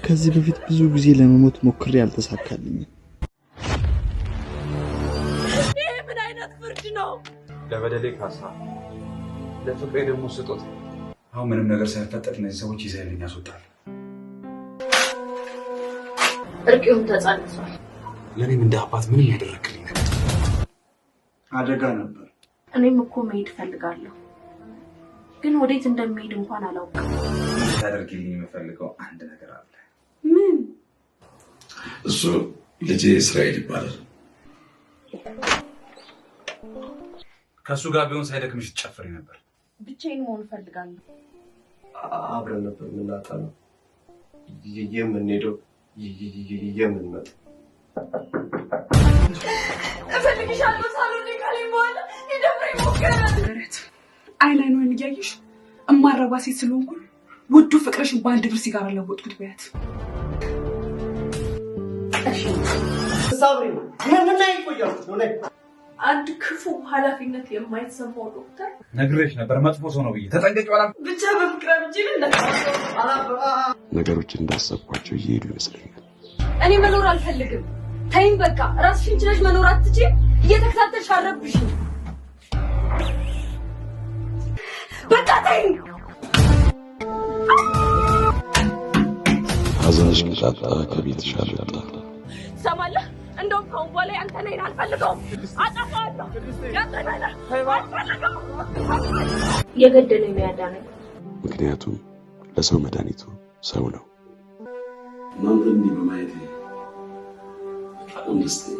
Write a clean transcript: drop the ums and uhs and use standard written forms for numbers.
ከዚህ በፊት ብዙ ጊዜ ለመሞት ሞክሬ አልተሳካልኝም። ይሄ ምን አይነት ፍርድ ነው? ለበደሌ ካሳ፣ ለፍቅሬ ደግሞ ስጦታ። አሁን ምንም ነገር ሳይፈጠር እነዚህ ሰዎች ይዘህልኝ ያስወጣል። እርቂውን ተጻንሷል። ለእኔም እንደ አባት ምንም ያደረክልኝ ነገር አደጋ ነበር። እኔም እኮ መሄድ ፈልጋለሁ፣ ግን ወዴት እንደሚሄድ እንኳን አላውቅም። ታደርጊልኝ የምፈልገው አንድ ነገር አለ። ምን? እሱ ልጄ እስራኤል ይባላል። ከእሱ ጋር ቢሆን ሳይደክምሽ ትጨፍሪ ነበር። ብቻዬን መሆን ፈልጋለሁ። አብረን ነበር የምናጠናው፣ የምንሄደው፣ የምንመጣው። እፈልግሻለሁ ሳሎን ካለኝ በኋላ ይደብረኝ ሞከረ። አይላይኗን እያየሽ እማረባ ሴት ስለሆንኩ ውዱ ፍቅርሽን በአንድ ብር ሲጋራ ለወጥኩት በያት። ሳብሪ ምን ላይ ቆያችሁ ነው ላይ አንድ ክፉ ኃላፊነት የማይሰማው ዶክተር ነግሬሽ ነበር መጥፎ ሰው ነው ብዬ ተጠንቀቂው አላልኩ? ብቻ በፍቅር ብቻ ነገሮች እንዳሰብኳቸው እየሄዱ ይመስለኛል። እኔ መኖር አልፈልግም። ተይኝ በቃ። ራስሽን ችለሽ መኖር አትችይም። እየተከታተልሽ አረብሽኝ። በቃ ተይኝ። ሐዘንሽ ቅጣጣ ከቤትሽ አልወጣ። ትሰማለህ? እንደውም ከአሁን በኋላ አንተ ነኝ አልፈልገውም። አጠፋዋለሁ። የገደለኝ ነው ያዳነኝ። ምክንያቱም ለሰው መድኃኒቱ ሰው ነው። እናንተ እንዲህ በማየት በጣም ደስተኛ